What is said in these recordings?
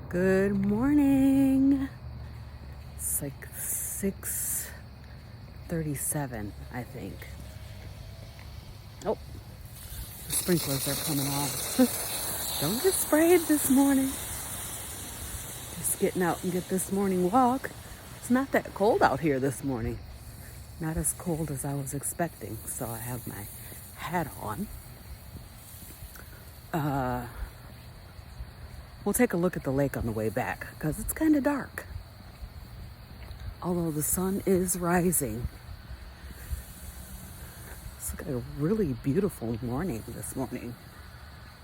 Good morning. It's like 6:37, I think. Oh, the sprinklers are coming on. Don't get sprayed this morning. Just getting out and get this morning walk. It's not that cold out here this morning. Not as cold as I was expecting, so I have my hat on. We'll take a look at the lake on the way back because it's kind of dark. Although the sun is rising. It's like a really beautiful morning this morning.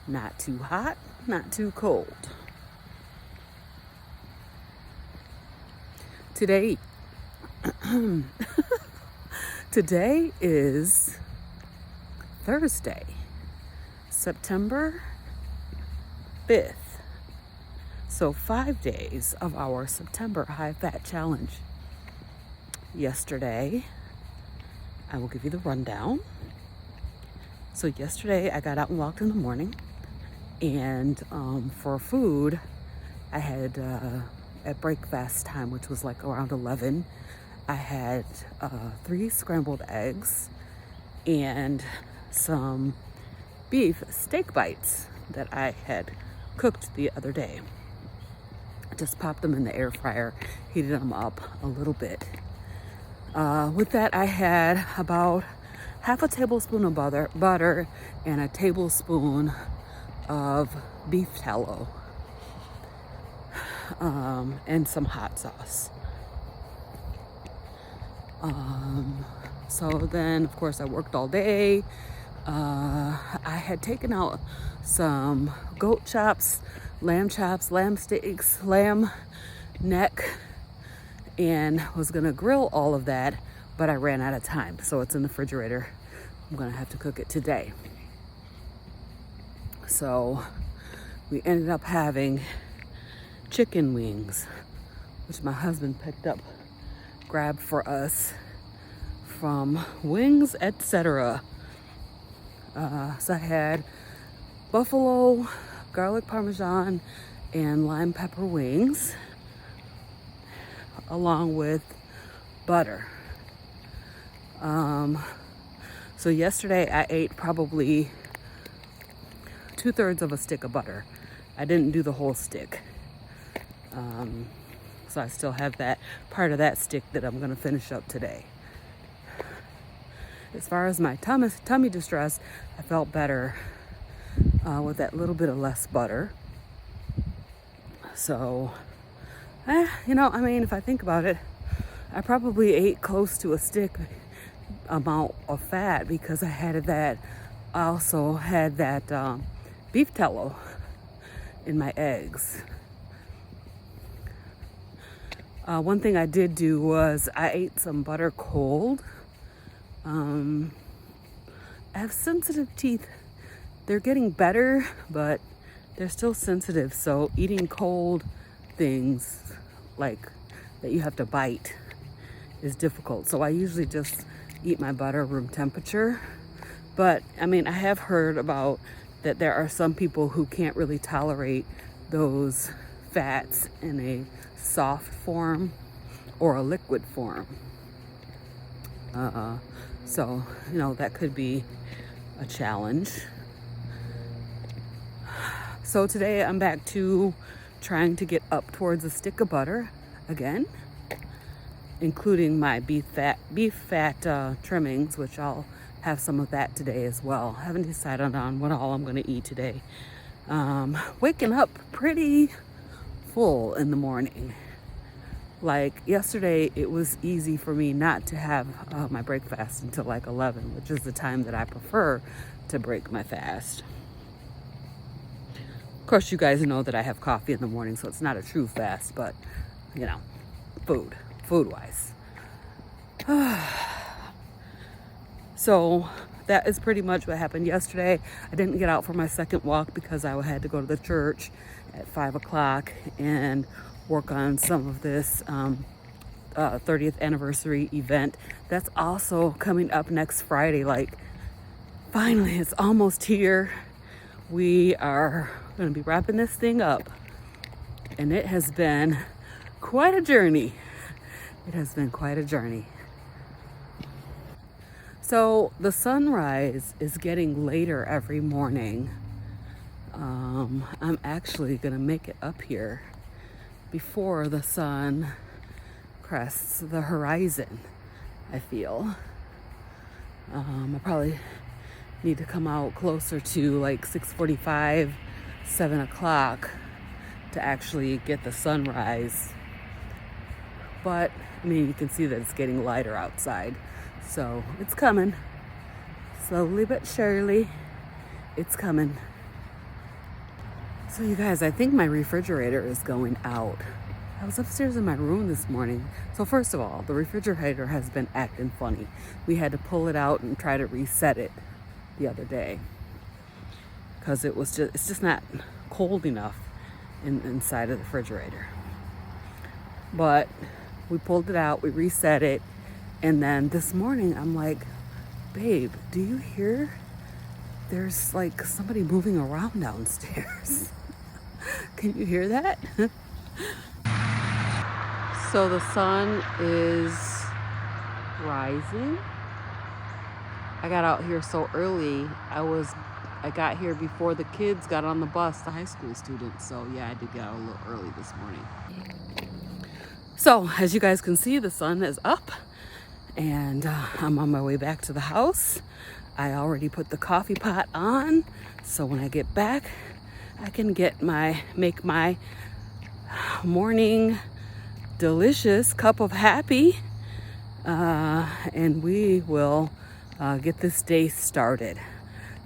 Not too hot, not too cold. Today is Thursday, September 5th. So 5 days of our September high fat challenge. Yesterday, I will give you the rundown. So yesterday I got out and walked in the morning, and for food I had at breakfast time, which was like around 11, I had 3 scrambled eggs and some beef steak bites that I had cooked the other day. I just popped them in the air fryer, heated them up a little bit. With that, I had about half a tablespoon of butter and a tablespoon of beef tallow, and some hot sauce. So then, of course, I worked all day. I had taken out some goat chops, lamb steaks, lamb neck, and was gonna grill all of that, but I ran out of time, so it's in the refrigerator. I'm gonna have to cook it today. So we ended up having chicken wings, which my husband grabbed for us from Wings, etc. So I had buffalo, garlic parmesan, and lime pepper wings, along with butter. So yesterday I ate probably 2/3 of a stick of butter. I didn't do the whole stick. So I still have that part of that stick that I'm gonna finish up today. As far as my tummy distress, I felt better with that little bit of less butter. So, if I think about it, I probably ate close to a stick amount of fat because I also had that beef tallow in my eggs. One thing I did do was I ate some butter cold. I have sensitive teeth. They're getting better, but they're still sensitive. So eating cold things like that you have to bite is difficult. So I usually just eat my butter room temperature. But I have heard about that there are some people who can't really tolerate those fats in a soft form or a liquid form. So, that could be a challenge. So today I'm back to trying to get up towards a stick of butter again, including my beef fat trimmings, which I'll have some of that today as well. I haven't decided on what all I'm going to eat today. Waking up pretty full in the morning. Like yesterday, it was easy for me not to have my breakfast until like 11, which is the time that I prefer to break my fast. Of course, you guys know that I have coffee in the morning, so it's not a true fast, but food-wise. So that is pretty much what happened yesterday. I didn't get out for my second walk because I had to go to the church at 5 o'clock and work on some of this 30th anniversary event that's also coming up next Friday. Like, finally, it's almost here. We are going to be wrapping this thing up and it has been quite a journey. It has been quite a journey. So the sunrise is getting later every morning. I'm actually gonna make it up here before the sun crests the horizon, I feel. I probably need to come out closer to like 6:45, 7 o'clock to actually get the sunrise. But I mean, you can see that it's getting lighter outside. So it's coming. Slowly but surely, it's coming. So you guys, I think my refrigerator is going out. I was upstairs in my room this morning. So first of all, the refrigerator has been acting funny. We had to pull it out and try to reset it the other day because it's just not cold enough inside of the refrigerator. But we pulled it out, we reset it, and then this morning I'm like, babe, do you hear there's like somebody moving around downstairs? Can you hear that? So the sun is rising. I got out here so early. I got here before the kids got on the bus, the high school students. So yeah, I did get out a little early this morning. So as you guys can see, the sun is up and I'm on my way back to the house. I already put the coffee pot on, so when I get back, I can make my morning delicious cup of happy, and we will get this day started.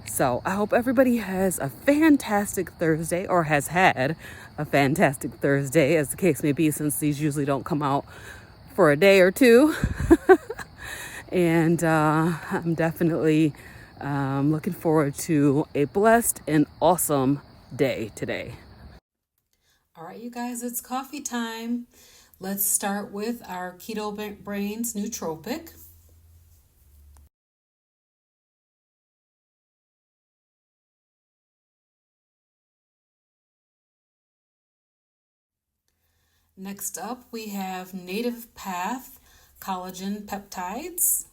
So I hope everybody has a fantastic Thursday, or has had a fantastic Thursday, as the case may be, since these usually don't come out for a day or two. And I'm definitely looking forward to a blessed and awesome day today. All right, you guys, it's coffee time. Let's start with our Keto Brains Nootropic. Next up, we have Native Path Collagen Peptides.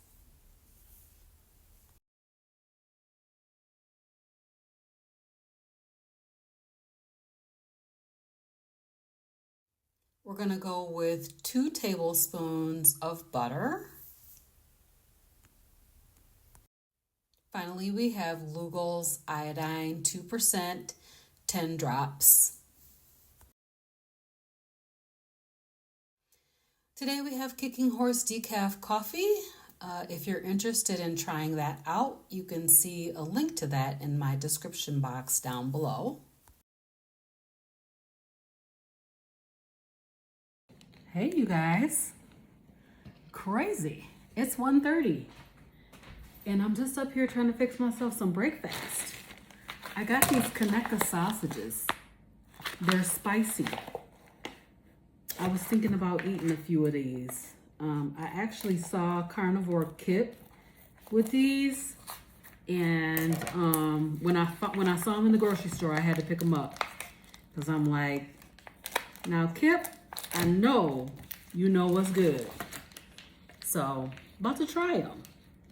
We're going to go with 2 tablespoons of butter. Finally, we have Lugol's iodine 2%, 10 drops. Today we have Kicking Horse Decaf Coffee. If you're interested in trying that out, you can see a link to that in my description box down below. Hey you guys, crazy. It's 1:30 and I'm just up here trying to fix myself some breakfast. I got these Kaneka sausages. They're spicy. I was thinking about eating a few of these. I actually saw Carnivore Kip with these, and when I saw them in the grocery store, I had to pick them up because I'm like, now Kip, I know you know what's good. So, about to try them.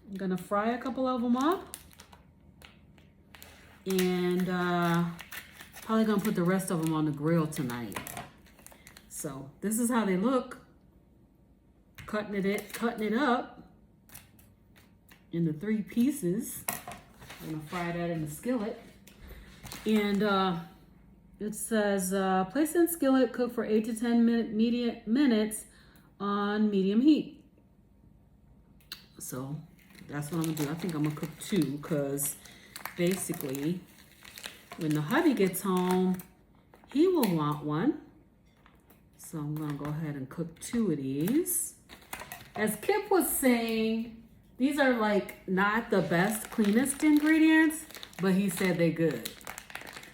I'm gonna fry a couple of them up, and probably gonna put the rest of them on the grill tonight. So this is how they look. Cutting it up into 3 pieces. I'm gonna fry that in the skillet. And it says place in skillet, cook for 8 to 10 minutes on medium heat. So that's what I'm gonna do. I think I'm gonna cook 2 because basically when the hubby gets home, he will want one. So I'm gonna go ahead and cook 2 of these. As Kip was saying, these are like not the best, cleanest ingredients, but he said they're good.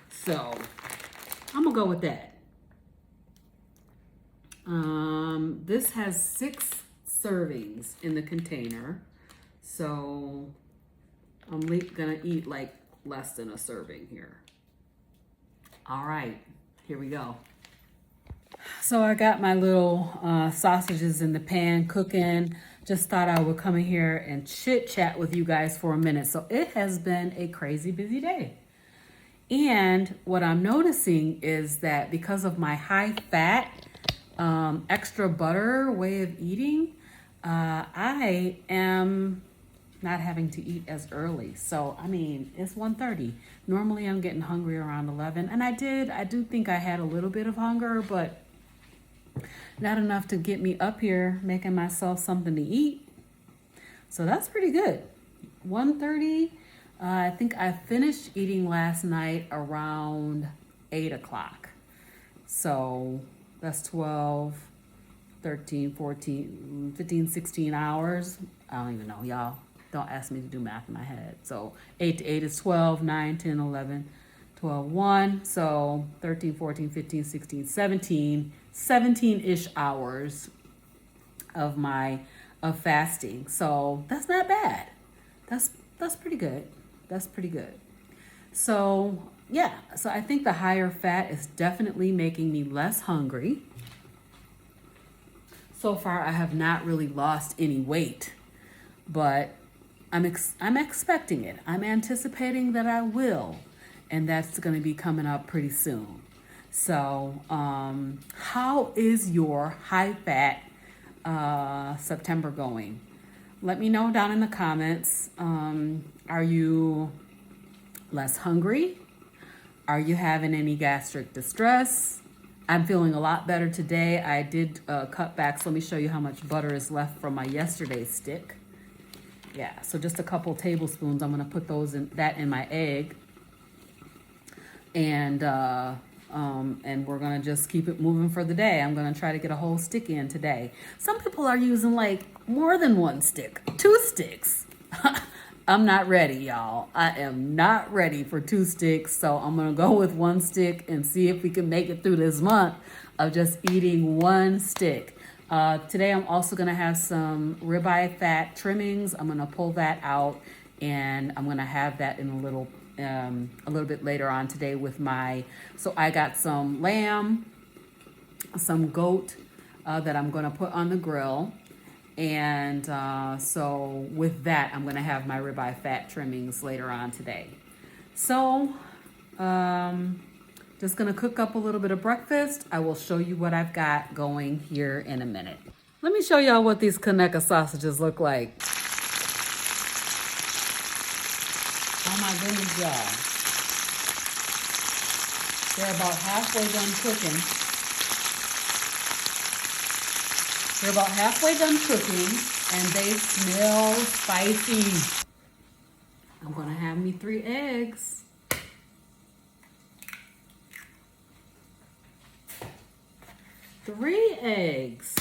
So I'm gonna go with that. This has 6 servings in the container. So I'm gonna eat like less than a serving here. All right, here we go. So I got my little sausages in the pan cooking. Just thought I would come in here and chit chat with you guys for a minute. So it has been a crazy busy day. And what I'm noticing is that because of my high fat, extra butter way of eating, I am not having to eat as early. So, I mean, it's 1:30. Normally I'm getting hungry around 11. And I do think I had a little bit of hunger, but not enough to get me up here making myself something to eat. So that's pretty good. 1:30. I think I finished eating last night around 8 o'clock. So that's 12, 13, 14, 15, 16 hours. I don't even know, y'all. Don't ask me to do math in my head. So 8 to 8 is 12, 9, 10, 11, 12, 1. So 13, 14, 15, 16, 17, 17-ish hours of fasting. So that's not bad. That's pretty good. That's pretty good. So yeah, so I think the higher fat is definitely making me less hungry. So far, I have not really lost any weight, but I'm expecting it. I'm anticipating that I will, and that's going to be coming up pretty soon. So, how is your high fat September going? Let me know down in the comments. Are you less hungry? Are you having any gastric distress? I'm feeling a lot better today. I did cut back. So let me show you how much butter is left from my yesterday's stick. Yeah, so just a couple tablespoons. I'm gonna put that in my egg, and we're gonna just keep it moving for the day. I'm gonna try to get a whole stick in today. Some people are using like more than one stick, 2 sticks. I'm not ready, y'all. I am not ready for 2 sticks, so I'm gonna go with 1 stick and see if we can make it through this month of just eating 1 stick. Today I'm also gonna have some ribeye fat trimmings. I'm gonna pull that out, and I'm gonna have that in a little bit later on today with so I got some lamb, some goat that I'm gonna put on the grill. And so with that, I'm gonna have my ribeye fat trimmings later on today. So just gonna cook up a little bit of breakfast. I will show you what I've got going here in a minute. Let me show y'all what these Conecuh sausages look like. Oh my goodness, y'all. They're about halfway done cooking. They're about halfway done cooking, and they smell spicy. I'm gonna have me 3 eggs. Three eggs.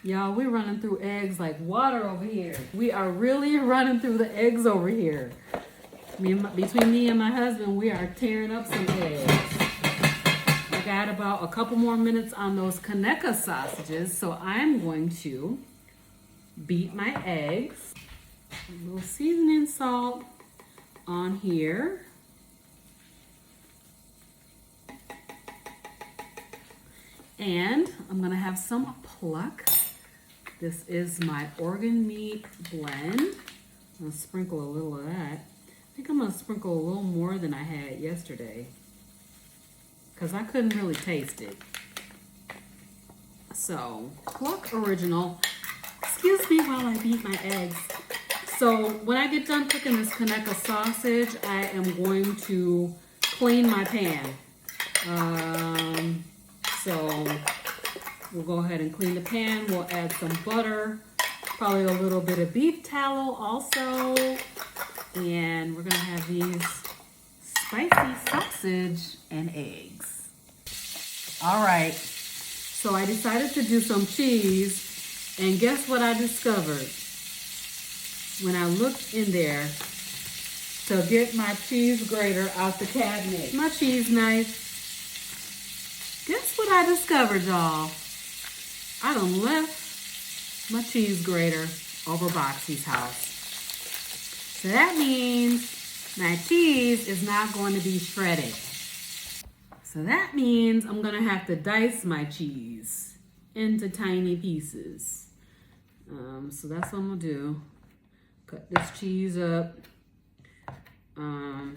Y'all, we're running through eggs like water over here. We are really running through the eggs over here. Between me and my husband, we are tearing up some eggs. I got about a couple more minutes on those Conecuh sausages, so I'm going to beat my eggs. A little seasoning salt on here. And I'm gonna have some pluck. This is my organ meat blend. I'm gonna sprinkle a little of that. I think I'm gonna sprinkle a little more than I had yesterday, because I couldn't really taste it. So, pluck original. Excuse me while I beat my eggs. So, when I get done cooking this Conecuh sausage, I am going to clean my pan. So, we'll go ahead and clean the pan. We'll add some butter, probably a little bit of beef tallow also. And we're gonna have these spicy sausage and eggs. All right, so I decided to do some cheese, and guess what I discovered when I looked in there to get my cheese grater out the cabinet? My cheese knife. Guess what I discovered, y'all? I done left my cheese grater over Boxy's house. So that means my cheese is not going to be shredded. So that means I'm gonna have to dice my cheese into tiny pieces. So that's what I'm gonna do. Cut this cheese up. I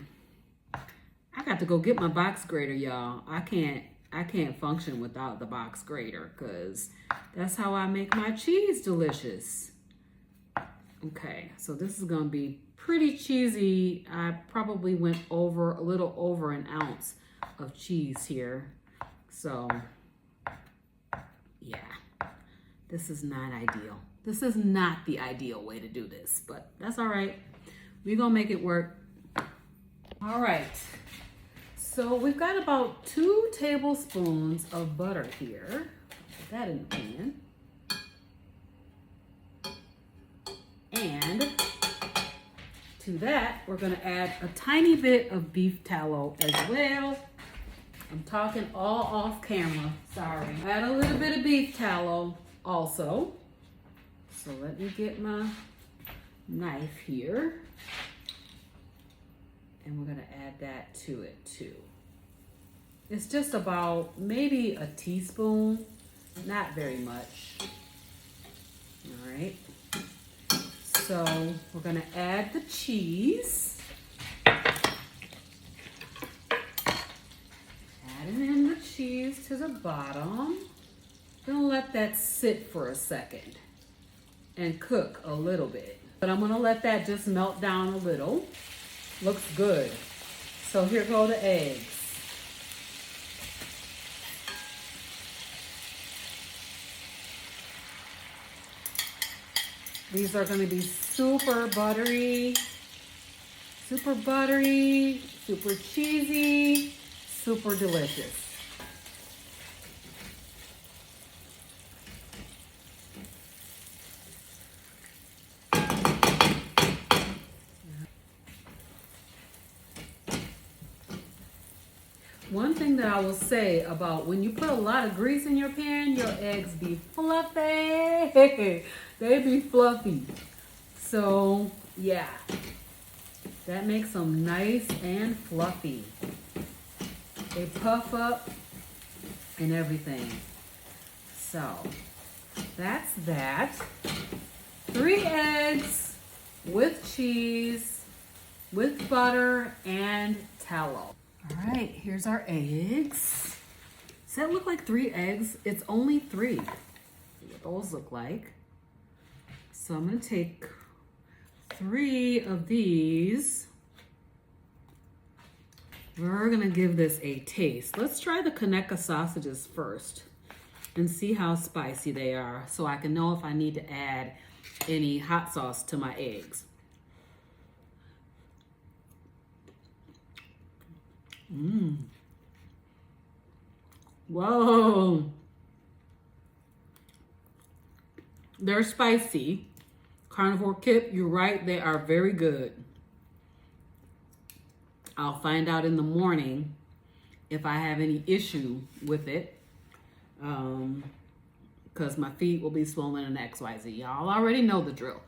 got to go get my box grater, y'all. I can't function without the box grater because that's how I make my cheese delicious. Okay, so this is gonna be pretty cheesy. I probably went over a little over an ounce of cheese here. So yeah, this is not ideal. This is not the ideal way to do this, but that's all right. We're gonna make it work. All right, so we've got about 2 tablespoons of butter here. Put that in the pan. And to that, we're gonna add a tiny bit of beef tallow as well. I'm talking all off camera, sorry. Add a little bit of beef tallow also. So let me get my knife here. And we're gonna add that to it too. It's just about maybe a teaspoon, not very much. All right. So we're gonna add the cheese. Adding in the cheese to the bottom. Gonna let that sit for a second and cook a little bit. But I'm gonna let that just melt down a little. Looks good. So here go the eggs. These are gonna be super buttery, super cheesy, super delicious. One thing that I will say about when you put a lot of grease in your pan, your eggs be fluffy. They be fluffy. So yeah, that makes them nice and fluffy. They puff up and everything. So that's that. 3 eggs with cheese, with butter and tallow. All right, here's our eggs. Does that look like 3 eggs? It's only 3. What those look like. So I'm gonna take 3 of these. We're gonna give this a taste. Let's try the Conecuh sausages first and see how spicy they are so I can know if I need to add any hot sauce to my eggs. Whoa. They're spicy. Carnivore Kip, you're right, they are very good. I'll find out in the morning if I have any issue with it. Because my feet will be swollen and XYZ. Y'all already know the drill.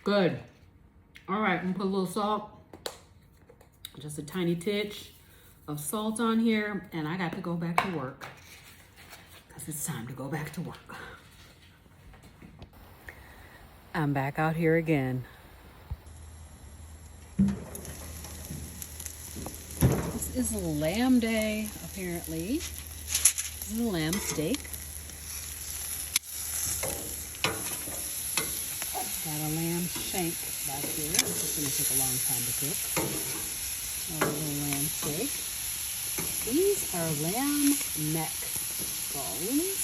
Good. All right, I'm gonna put a little salt, just a tiny titch of salt on here, and I got to go back to work because it's time to go back to work. I'm back out here again. This is a lamb day, apparently. This is a lamb steak. Got a lamb shank back here. This is going to take a long time to cook. A little lamb steak. These are lamb neck bones.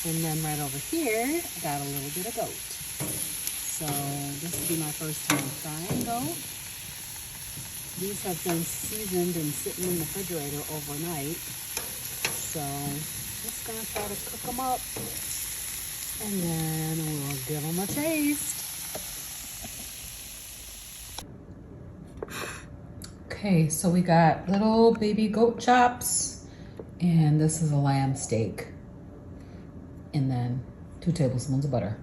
And then right over here, I got a little bit of goat. So this will be my first time trying goat. These have been seasoned and sitting in the refrigerator overnight. So just gonna try to cook them up and then we'll give them a taste. Okay, so we got little baby goat chops and this is a lamb steak. and then 2 tablespoons of butter.